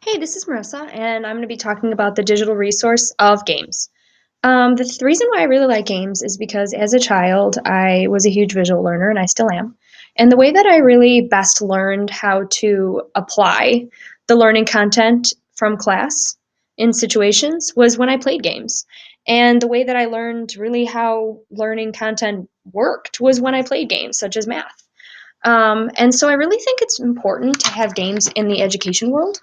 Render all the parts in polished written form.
Hey, this is Marissa, and I'm going to be talking about the digital resource of games. The reason why I really like games is because as a child, I was a huge visual learner, and I still am. And the way that I really best learned how to apply the learning content from class in situations was when I played games. And the way that I learned really how learning content worked was when I played games, such as math. And so I really think it's important to have games in the education world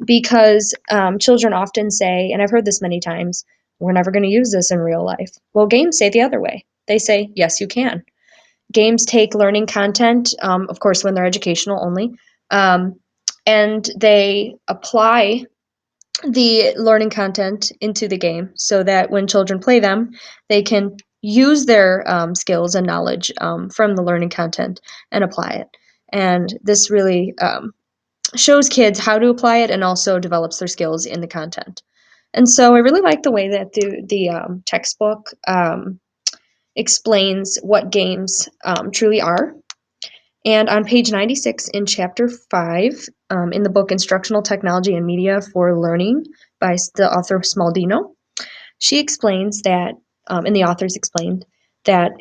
because children often say, and I've heard this many times, we're never going to use this in real life. Well, games say the other way. They say, yes, you can. Games take learning content, of course, when they're educational only, um, and they apply the learning content into the game so that when children play them, they can use their skills and knowledge from the learning content and apply it. And this really shows kids how to apply it and also develops their skills in the content. And so I really like the way that the textbook explains what games truly are. And on page 96 in chapter 5, in the book Instructional Technology and Media for Learning by the author Smaldino, she explains that, and the authors explained, that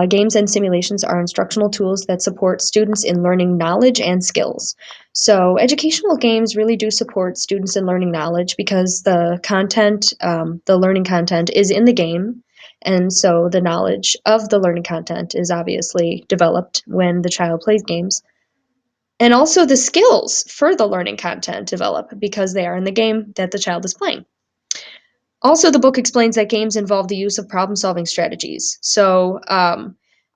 games and simulations are instructional tools that support students in learning knowledge and skills. So, educational games really do support students in learning knowledge because the content, the learning content, is in the game. And so, the knowledge of the learning content is obviously developed when the child plays games. And also, the skills for the learning content develop because they are in the game that the child is playing. Also, the book explains that games involve the use of problem solving strategies. So,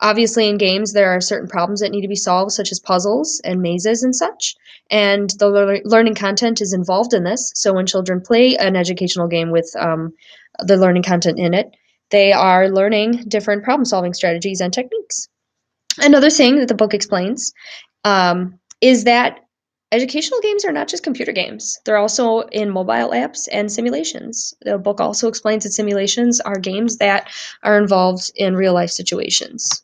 obviously, in games, there are certain problems that need to be solved, such as puzzles and mazes and such. And the learning content is involved in this. So, when children play an educational game with the learning content in it, they are learning different problem solving strategies and techniques. Another thing that the book explains is that educational games are not just computer games. They're also in mobile apps and simulations. The book also explains that simulations are games that are involved in real life situations.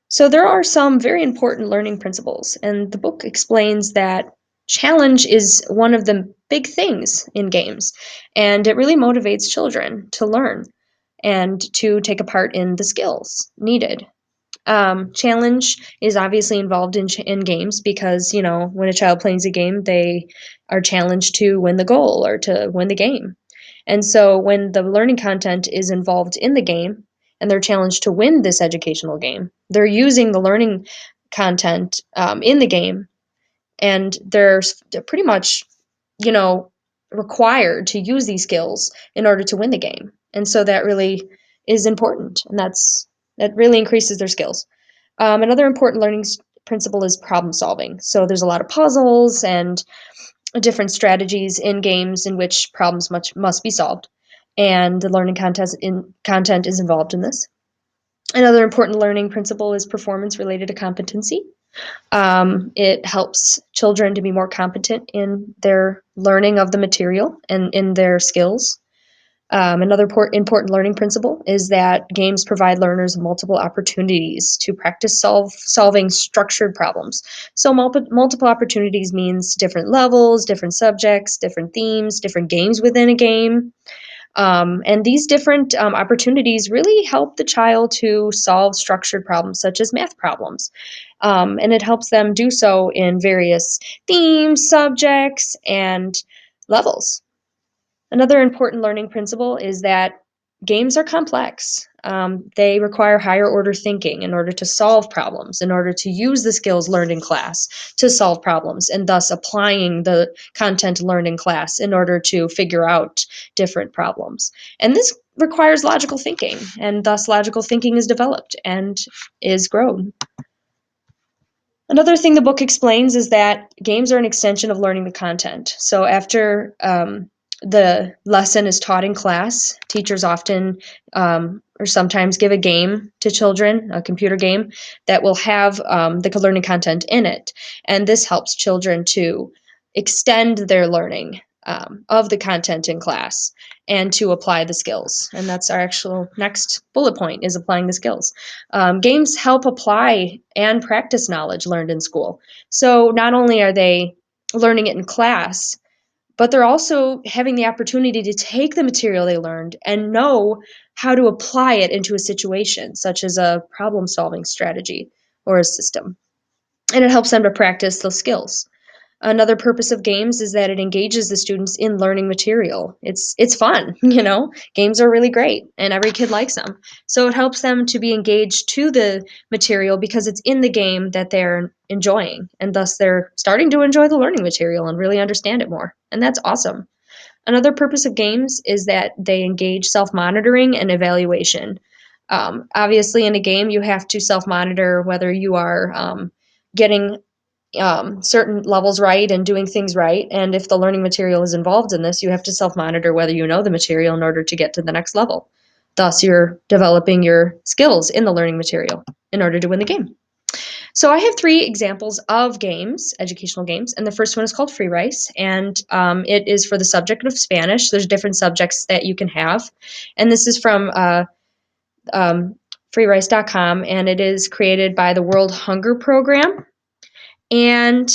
So there are some very important learning principles, and the book explains that challenge is one of the big things in games, and it really motivates children to learn and to take a part in the skills needed. Challenge is obviously involved in games because, you know, when a child plays a game, they are challenged to win the goal or to win the game. And so when the learning content is involved in the game and they're challenged to win this educational game, they're using the learning content in the game, and they're pretty much, you know, required to use these skills in order to win the game. And so that really is important, and that really increases their skills. Another important learning principle is problem solving. So there's a lot of puzzles and different strategies in games in which problems must be solved, and the learning content is involved in this. Another important learning principle is performance related to competency. It helps children to be more competent in their learning of the material and in their skills. Another important learning principle is that games provide learners multiple opportunities to practice solving structured problems. So, multiple opportunities means different levels, different subjects, different themes, different games within a game. And these different opportunities really help the child to solve structured problems, such as math problems. And it helps them do so in various themes, subjects, and levels. Another important learning principle is that games are complex. They require higher order thinking in order to solve problems, in order to use the skills learned in class to solve problems, and thus applying the content learned in class in order to figure out different problems. And this requires logical thinking, and thus logical thinking is developed and is grown. Another thing the book explains is that games are an extension of learning the content. So after the lesson is taught in class, teachers often or sometimes give a game to children, a computer game that will have the learning content in it. And this helps children to extend their learning of the content in class and to apply the skills. And that's our actual next bullet point, is applying the skills. Games help apply and practice knowledge learned in school. So not only are they learning it in class, but they're also having the opportunity to take the material they learned and know how to apply it into a situation, such as a problem-solving strategy or a system. And it helps them to practice those skills. Another purpose of games is that it engages the students in learning material. It's fun, you know. Games are really great, and every kid likes them. So it helps them to be engaged to the material because it's in the game that they're enjoying, and thus they're starting to enjoy the learning material and really understand it more. And that's awesome. Another purpose of games is that they engage self-monitoring and evaluation. Obviously, in a game, you have to self-monitor whether you are getting certain levels right and doing things right. And if the learning material is involved in this, you have to self-monitor whether you know the material in order to get to the next level. Thus, you're developing your skills in the learning material in order to win the game. So I have 3 examples of games, educational games, and the first one is called Free Rice, and it is for the subject of Spanish. There's different subjects that you can have, and this is from freerice.com, and it is created by the World Hunger Program. And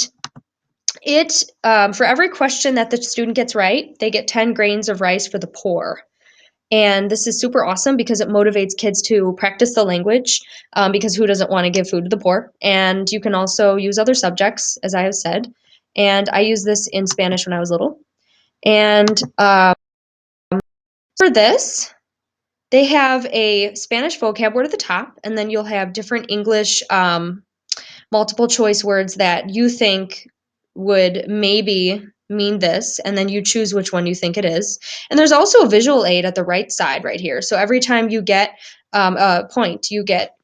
it for every question that the student gets right, they get 10 grains of rice for the poor. And this is super awesome because it motivates kids to practice the language, because who doesn't want to give food to the poor? And you can also use other subjects, as I have said. And I used this in Spanish when I was little. And for this, they have a Spanish vocab word at the top, and then you'll have different English multiple choice words that you think would maybe mean this, and then you choose which one you think it is. And there's also a visual aid at the right side right here. So every time you get a point, you get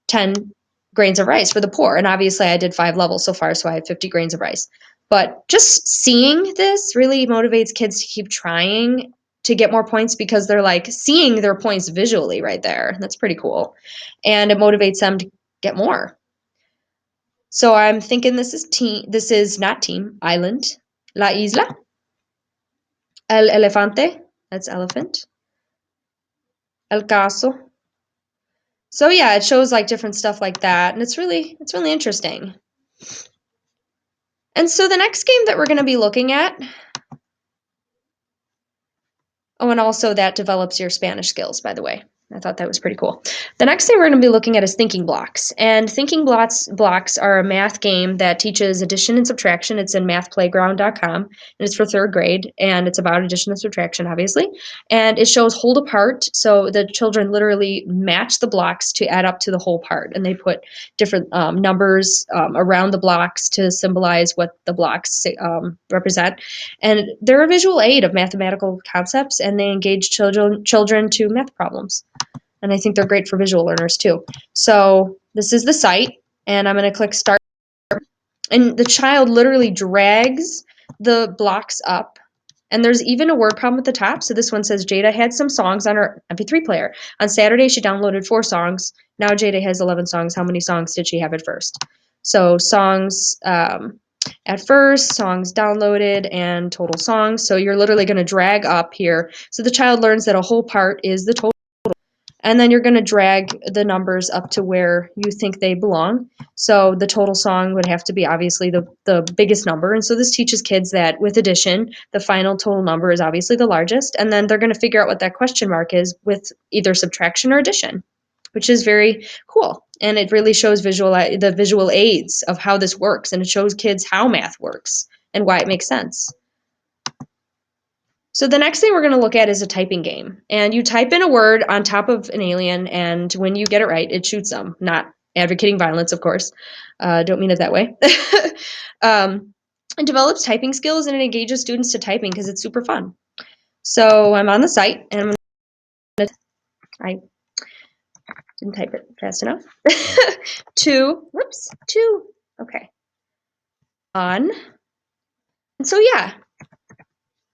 10 grains of rice for the poor. And obviously I did 5 levels so far, so I have 50 grains of rice. But just seeing this really motivates kids to keep trying to get more points because they're like seeing their points visually right there. That's pretty cool. And it motivates them to get more. So I'm thinking this is not team, island. La isla. El elefante. That's elephant. El caso. So yeah, it shows like different stuff like that, and it's really interesting. And so the next game that we're going to be looking at, oh, and also that develops your Spanish skills, by the way. I thought that was pretty cool. The next thing we're going to be looking at is thinking blocks. And thinking blocks are a math game that teaches addition and subtraction. It's in mathplayground.com, and it's for 3rd grade, and it's about addition and subtraction, obviously. And it shows hold apart, so the children literally match the blocks to add up to the whole part, and they put different numbers around the blocks to symbolize what the blocks represent. And they're a visual aid of mathematical concepts, and they engage children to math problems. And I think they're great for visual learners too. So this is the site, and I'm going to click start. And the child literally drags the blocks up. And there's even a word problem at the top. So this one says Jada had some songs on her MP3 player. On Saturday, she downloaded 4 songs. Now Jada has 11 songs. How many songs did she have at first? So songs at first, songs downloaded, and total songs. So you're literally going to drag up here. So the child learns that a whole part is the total. And then you're going to drag the numbers up to where you think they belong. So the total song would have to be obviously the biggest number. And so this teaches kids that with addition, the final total number is obviously the largest. And then they're going to figure out what that question mark is with either subtraction or addition, which is very cool. And it really shows the visual aids of how this works. And it shows kids how math works and why it makes sense. So the next thing we're going to look at is a typing game. And you type in a word on top of an alien, and when you get it right, it shoots them. Not advocating violence, of course. Don't mean it that way. It develops typing skills, and it engages students to typing because it's super fun. So I'm on the site, and I didn't type it fast enough. 2, okay. On. And so yeah,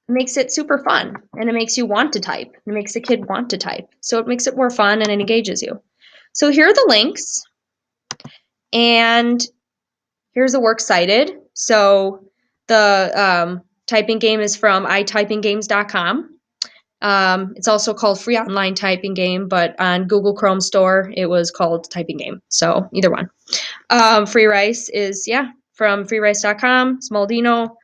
makes it super fun, and it makes you want to type. It makes the kid want to type. So it makes it more fun, and it engages you. So here are the links, and here's the works cited. So the typing game is from itypinggames.com. It's also called Free Online Typing Game, but on Google Chrome Store, it was called Typing Game. So either one. Free Rice is, from freerice.com, Smaldino.